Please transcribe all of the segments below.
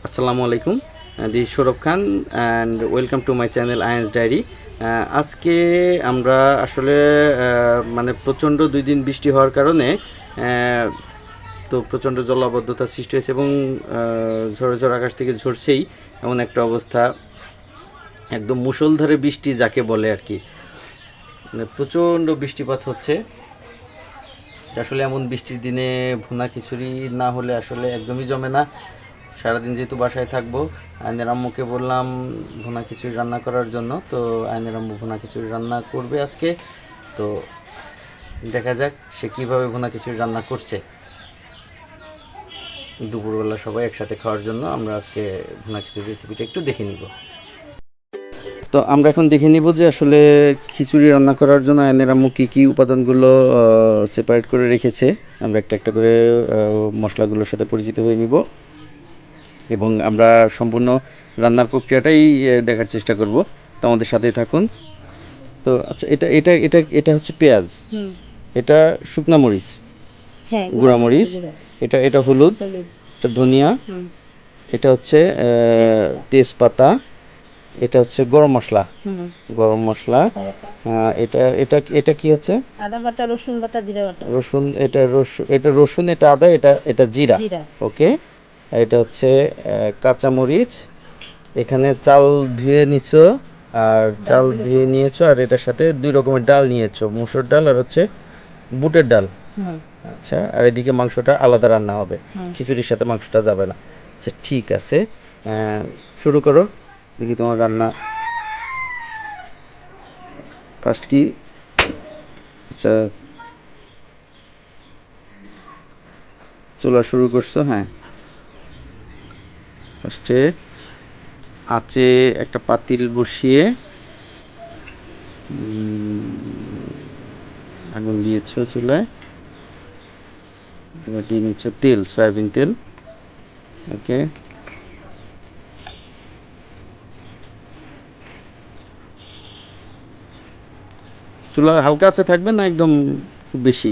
আসসালামু আলাইকুম, this Sourav Khan and welcome to my channel Ayan's diary. আজকে আমরা আসলে মানে প্রচণ্ড 2 দিন বৃষ্টি হওয়ার কারণে তো প্রচণ্ড জলাবদ্ধতার সৃষ্টি হয়েছে এবং ঝড় ঝড় আকাশ থেকে ঝরছেই এমন একটা অবস্থা। একদম মুষলধারে বৃষ্টি যাকে বলে আর কি, মানে প্রচণ্ড বৃষ্টিপাত হচ্ছে। আসলে এমন বৃষ্টির দিনে ভুনা খিচুড়ি না হলে আসলে একদমই জমে না। সারাদিন যেহেতু বাসায় থাকবো, আইনের আম্মুকে বললাম ভুনা খিচুড়ি রান্না করার জন্য, তো আইনের আম্মু ভুনা খিচুড়ি রান্না করবে আজকে। তো দেখা যাক সে কীভাবে ভুনা খিচুড়ি রান্না করছে। দুপুরবেলা সবাই একসাথে খাওয়ার জন্য আমরা আজকে ভুনা খিচুড়ি রেসিপিটা একটু দেখে নিব। তো আমরা এখন দেখে নিব যে আসলে খিচুড়ি রান্না করার জন্য আইনের আম্মু কী কী উপাদানগুলো সেপারেট করে রেখেছে। আমরা একটা একটা করে মশলাগুলোর সাথে পরিচিত হয়ে নিব এবং আমরা সম্পূর্ণ রান্নার প্রক্রিয়াটাই দেখার চেষ্টা করব। তো আমাদের সাথেই থাকুন। তো আচ্ছা, এটা এটা এটা এটা হচ্ছে পেঁয়াজ, এটা শুকনা মরিচ, হ্যাঁ গুঁড়া মরিচ, এটা এটা হলুদ, এটা ধনিয়া, এটা হচ্ছে তেজপাতা, এটা হচ্ছে গরম মশলা, গরম মশলা, এটা এটা এটা কি হচ্ছে আদা বাটা, রসুন বাটা, জিরা বাটা, রসুন, এটা রসুন, এটা আদা, এটা এটা জিরা। ওকে, আর এটা হচ্ছে কাঁচা মরিচ। এখানে চাল ধুয়ে নিছো, আর চাল ধুয়ে নিয়েছো, আর এটার সাথে 2 রকমের ডাল নিয়েছো, মুসুর ডাল আর হচ্ছে বুটের ডাল। আচ্ছা, আর এদিকে মাংসটা আলাদা রান্না হবে, খিচুড়ির সাথে মাংসটা যাবে না। আচ্ছা ঠিক আছে, শুরু করো, দেখি তোমার রান্না ফার্স্ট কি। আচ্ছা, চুলা শুরু করছো? হ্যাঁ, ফার্স্টে আঁচে একটা পাতিল বসিয়ে আগুন দিয়েছো চুলায়। এবার দিয়ে নিচ্ছ তেল, সয়াবিন তেল। ওকে, চুলা হালকা আছে থাকবে না একদম খুব বেশি?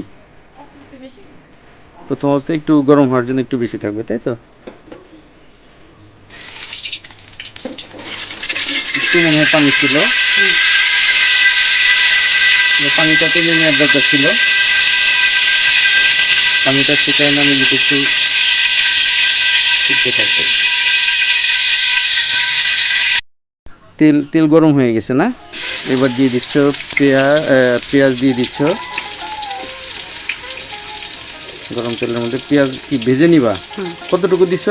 প্রথম অবস্থায় একটু গরম হওয়ার জন্য একটু বেশি থাকবে, তাই তো? একটু মনে হয় পানি ছিল, পানিটা টেনে নেওয়ার দরকার ছিল। পানিটা শুকায় না নিলে একটু শুকতে থাকবে। তেল তেল গরম হয়ে গেছে না? এবার দিয়ে দিচ্ছ পেঁয়াজ দিয়ে দিচ্ছ। গরম তেলের মধ্যে পেঁয়াজ কি ভেজে নিবা? কতটুকু দিচ্ছ?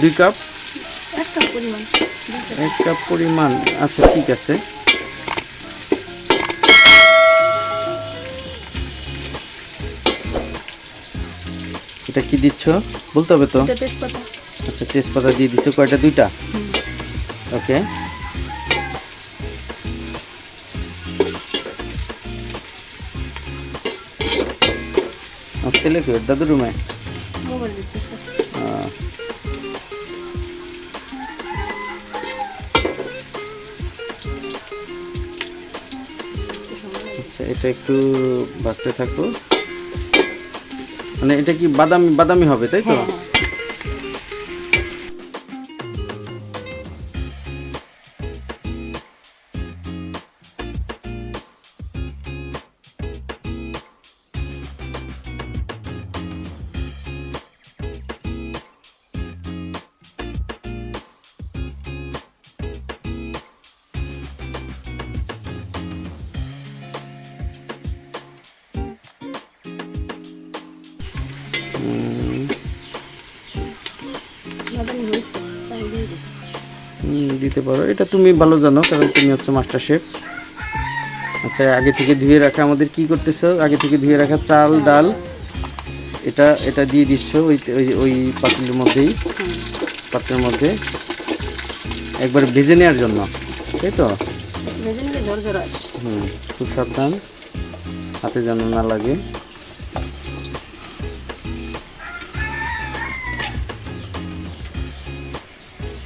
2 কাপ, 1 কাপ পরিমাণ। আচ্ছা ঠিক আছে। এটা কি দিচ্ছ বলতে হবে তো? আচ্ছা, তেজপাতা দিয়ে দিচ্ছ কয়টা? 2টা। ওকে, ছেলে কি দাদু রুমে? আচ্ছা, এটা একটু ভাজতে থাকো। মানে এটা কি বাদামি বাদামি হবে, তাই তো? দিতে পারো, এটা তুমি ভালো জানো কারণ তুমি হচ্ছে মাস্টার শেফ। আচ্ছা, আগে থেকে ধুয়ে রাখা, আমাদের কি করতেছো, আগে থেকে ধুয়ে রাখা চাল ডাল এটা এটা দিয়ে দিচ্ছ ওই ওই ওই পাত্রের মধ্যেই, পাত্রের মধ্যে একবার ভেজে নেওয়ার জন্য, তাই তো? খুব সাবধান, হাতে যেন না লাগে।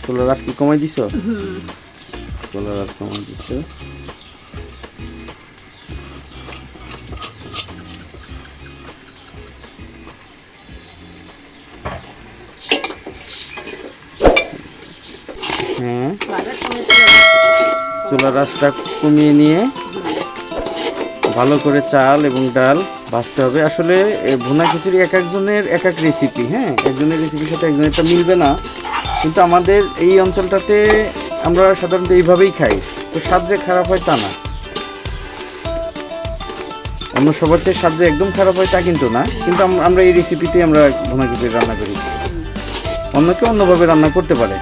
চুলার আঁচ কি কমাই দিছো? চুলার আঁচ কমাই দিছো। চুলার আঁচটা কমিয়ে নিয়ে ভালো করে চাল এবং ডাল ভাজতে হবে। আসলে ভুনা খিচুড়ি এক একজনের এক এক রেসিপি, হ্যাঁ, একজনের রেসিপির সাথে একজনেরটা মিলবে না, কিন্তু আমাদের এই অঞ্চলটাতে আমরা সাধারণত এইভাবেই খাই। তো স্বাদ যে খারাপ হয় তা না, অন্য সবার চেয়ে স্বাদ যে একদম খারাপ হয় তা কিন্তু না, কিন্তু আমরা এই রেসিপিতে আমরা ভুনা খিচুড়ি রান্না করি। অন্য কেউ অন্যভাবে রান্না করতে পারে।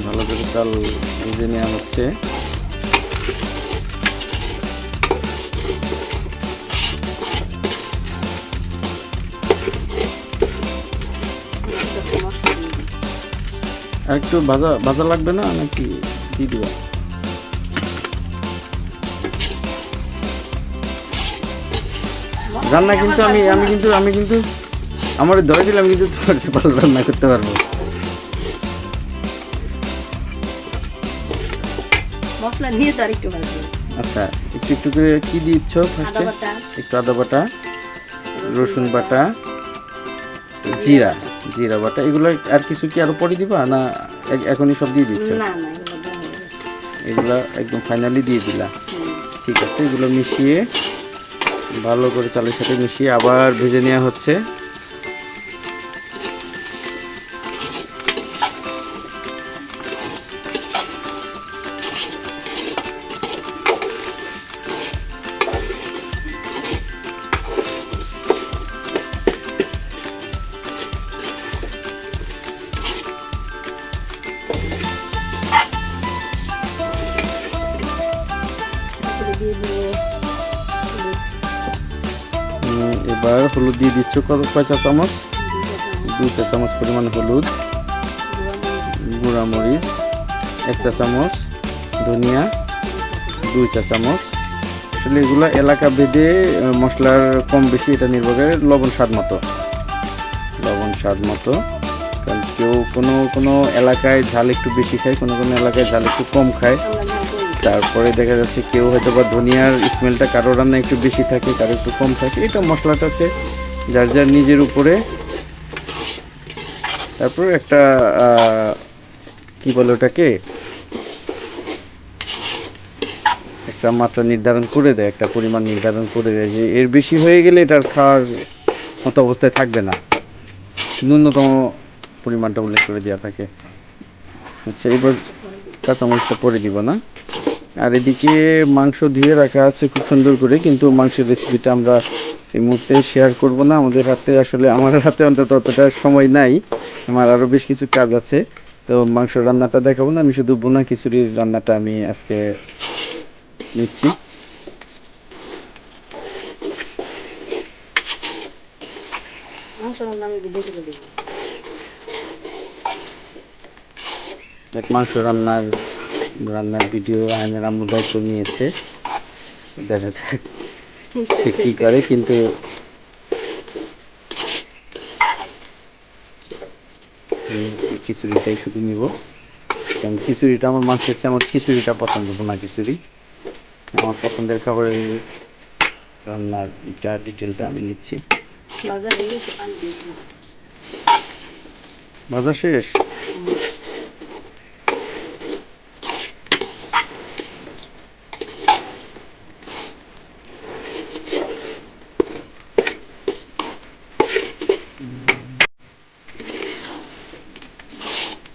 ভালো করে চাল ভেজে নেওয়া হচ্ছে। আর একটু ভাজা ভাজা লাগবে না নাকি দিয়ে দিবা? রান্না কিন্তু আমি কিন্তু আমার ধরে দিলে আমি কিন্তু তোমার চেয়ে ভালো রান্না করতে পারবো। মশলা নিয়ে তো আরেকটু ভাজবো। আচ্ছা, একটু একটু করে কি দিচ্ছ ফার্স্টে? একটু আদা বাটা, রসুন বাটা, জিরা জিরা বাটা, এগুলো আর কিছু কি আরো পরে দিবা না এখনই সব দিয়ে দিচ্ছ? না না, এগুলো একদম ফাইনালি দিয়ে দিলা। ঠিক আছে, এগুলো মিশিয়ে ভালো করে চালের সাথে মিশিয়ে আবার ভেজে নেওয়া হচ্ছে। এবার হলুদ দিয়ে দিচ্ছ কয় চা চামচ? 2 চা চামচ পরিমাণ হলুদ, গুঁড়া মরিচ 1 চা চামচ, ধনিয়া 2 চা চামচ। আসলে এগুলো এলাকা ভেদে মশলার কম বেশি এটা নির্ভর করে। লবণ স্বাদ মতো, কারণ কেউ কোনো এলাকায় ঝাল একটু বেশি খায়, কোনো এলাকায় ঝাল একটু কম খায়। তারপরে দেখা যাচ্ছে কেউ হয়তো বা ধনিয়ার স্মেলটা কারো রান্না একটু বেশি থাকে, কারো একটু কম থাকে। এটা মশলাটা হচ্ছে যার যার নিজের উপরে। তারপর একটা কি বলে ওটাকে, একটা মাত্রা নির্ধারণ করে দেয়, একটা পরিমাণ নির্ধারণ করে দেয় যে এর বেশি হয়ে গেলে এটার খাওয়ার মতো অবস্থায় থাকবে না, ন্যূনতম পরিমাণটা উল্লেখ করে দেওয়া থাকে। আচ্ছা, এবার কাঁচামরিচটা পরে দিব না। আর এদিকে মাংস ধুয়ে রাখা আছে খুব সুন্দর করে, কিন্তু মাংসের রেসিপিটা আমরা এই মুহূর্তে শেয়ার করব না। আমাদের হাতে আসলে আমার হাতে অন্তত অতটা সময় নাই, আমার আরও বেশ কিছু কাজ আছে। তো মাংস রান্নাটা দেখাবো না, আমি শুধু ভুনা খিচুড়ির রান্নাটা আমি আজকে নিচ্ছি। মাংস রান্নার ভিডিও আয়নের আম্মু দায়িত্ব নিয়েছে, দেখা যাক সে কি করে। কিন্তু খিচুড়িটাই শুধু নিব, কারণ খিচুড়িটা আমার মাংসের চেয়ে আমার খিচুড়িটা পছন্দ, ভুনা খিচুড়ি আমার পছন্দের খাবারের রান্নার ডিটেলটা আমি নিচ্ছি। ভাজা শেষ?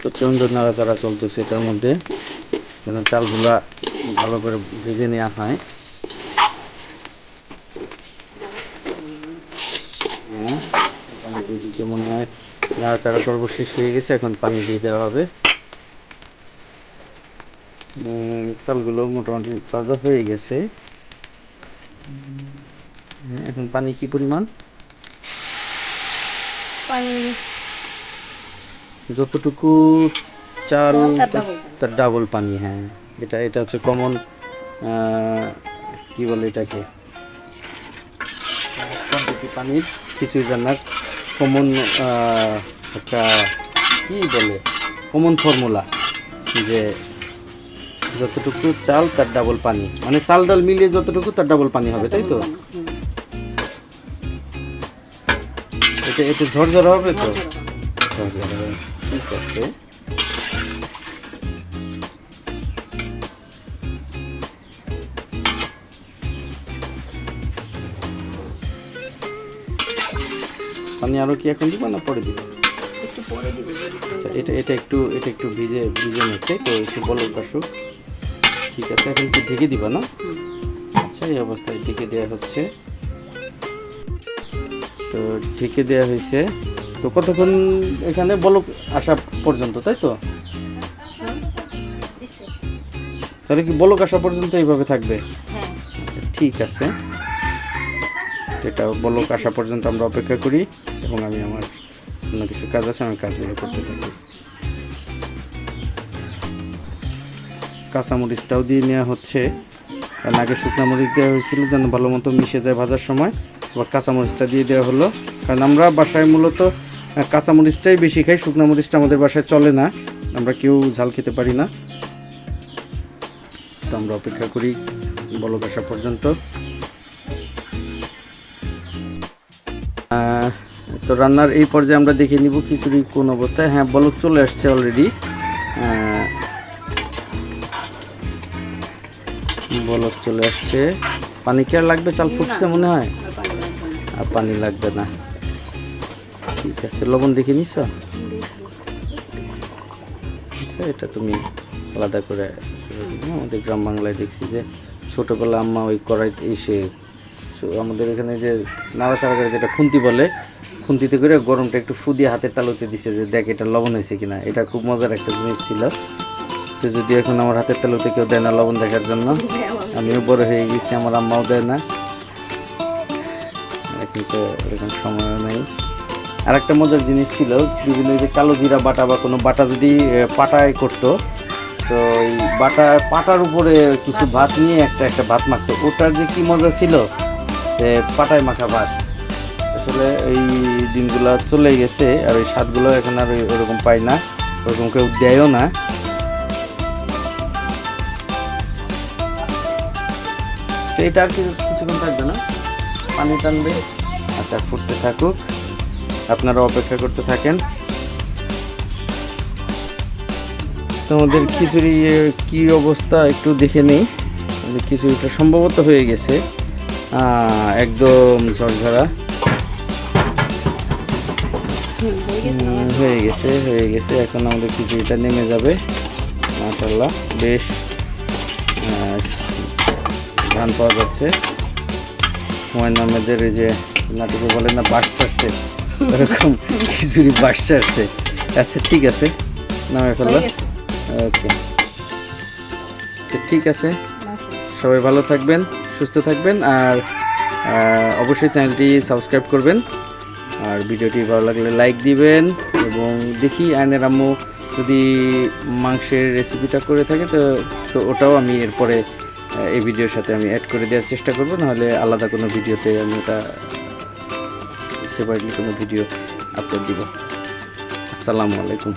প্রচণ্ড নাড়াচাড়া চলতেছে এটার মধ্যে, যেন চালগুলা ভালো করে ভেজে নেওয়া হয়। এদিকে মনে হয় নাড়াচাড়া পর্ব শেষ হয়ে গেছে, এখন পানি দিয়ে দেওয়া হবে। চালগুলো মোটামুটি ভাজা হয়ে গেছে। এখন পানি কি পরিমাণ? যতটুকু চাল তার ডাবল পানি। হ্যাঁ, এটা হচ্ছে কমন, কি বলে এটাকে, কোয়ান্টিটি পানির খিচুড়ি রান্নার কমন একটা কি বলে কমন ফর্মুলা, যে যতটুকু চাল তার ডাবল পানি, মানে চাল ডাল মিলিয়ে যতটুকু তার ডাবল পানি হবে, তাই তো? এটা এটা ঝরঝরা হবে তো? ঝরঝরা হবে, ঠিক আছে। পানি আরো কি এখন দিব না পরে দিব? একটু পরে দিব। আচ্ছা, এটা একটু ভিজে নিচ্ছে তো, একটু বলক আসুক। ঠিক আছে, এখন কি ঢেকে দিবা না? আচ্ছা, এই অবস্থায় ঢেকে দেওয়া হচ্ছে। তো ঢেকে দেওয়া হয়েছে। তো কতক্ষণ এখানে বলক আসা পর্যন্ত, তাই তো? তাহলে কি বলক আসা পর্যন্ত এইভাবে থাকবে? হ্যাঁ। আচ্ছা, ঠিক আছে। এটা বলক আসা পর্যন্ত আমরা অপেক্ষা করি এবং আমি আমার অন্য কিছু কাজ আছে, আমি কাজগুলো করতে থাকি। কাঁচামরিচটাও দিয়ে নেওয়া হচ্ছে, কারণ আগে শুকনো মরিচ দেওয়া হয়েছিল যেন ভালো মতো মিশে যায় ভাজার সময়। আবার কাঁচামরিচটা দিয়ে দেওয়া হলো, কারণ আমরা বাসায় মূলত কাঁচামরিচটাই বেশি খাই, শুকনো মরিচটা আমাদের বাসায় চলে না, আমরা কেউ ঝাল খেতে পারি না। তো আমরা অপেক্ষা করি বলক আসা পর্যন্ত। তো রান্নার এই পর্যায়ে আমরা দেখে নিব খিচুড়ি কোন অবস্থায়। হ্যাঁ, বলক চলে আসছে অলরেডি, বলক চলে আসছে। পানি কি আর লাগবে? চাল ফুটছে মনে হয়, আর পানি লাগবে না। ঠিক আছে, লবণ দেখে নিছ? আচ্ছা, এটা তুমি আলাদা করে আমাদের গ্রাম বাংলায় দেখছি যে ছোটোবেলা আম্মা ওই কড়াইতে এসে আমাদের এখানে যে নাড়াচাড়া করে যেটা খুন্তি বলে, খুন্তিতে করে গরমটা একটু ফু দিয়ে হাতের তালুতে দিছে যে দেখ এটা লবণ হয়েছে কিনা। এটা খুব মজার একটা জিনিস ছিল। তো যদি এখন আমার হাতের তালুতে কেউ দেয় না লবণ দেখার জন্য, আমিও বড় হয়ে গেছি, আমার আম্মাও দেয় না, এখন তো এরকম সময়ও নেই। আর একটা মজার জিনিস ছিল, বিভিন্ন যে কালো জিরা বাটা বা কোনো বাটা যদি পাটায় করতো, তো এই পাটার উপরে কিছু ভাত নিয়ে একটা ভাত মাখতো, ওটার যে কি মজা ছিল, পাটায় মাখা ভাত। আসলে এই দিনগুলো চলে গেছে, আর ওই স্বাদগুলো এখন আর ওরকম পাই না, ওরকম কেউ দেয়ও না। তো এটা আর কিছুক্ষণ থাকবে না, পানি টানবে। আচ্ছা, ফুটতে থাকুক, আপনারা অপেক্ষা করতে থাকেন। তোমাদের খিচুড়ি কি অবস্থা একটু দেখে নেই। খিচুড়িটা সম্ভবত হয়ে গেছে, একদম ঝরঝরা হয়ে গেছে। এখন আমাদের খিচুড়িটা নেমে যাবে। মাশাআল্লাহ, বেশ ধান পাওয়া যাচ্ছে। হুমায়ুন আহমেদের এই যে নাটকে বলে না বাস ছাড়ছে, ওরকম খিচুড়ি বাস ছাড়ছে। আচ্ছা, ঠিক আছে, নামে ফেললো। ওকে, তো ঠিক আছে, সবাই ভালো থাকবেন, সুস্থ থাকবেন, আর অবশ্যই চ্যানেলটি সাবস্ক্রাইব করবেন, আর ভিডিওটি ভালো লাগলে লাইক দিবেন। এবং দেখি আয়নের আম্মু যদি মাংসের রেসিপিটা করে থাকে তো ওটাও আমি এরপরে এই ভিডিওর সাথে আমি অ্যাড করে দেওয়ার চেষ্টা করব, নাহলে আলাদা কোনো ভিডিওতে আমি ওটা সেপারেটলি কোনো ভিডিও আপলোড দিব। আসসালামু আলাইকুম।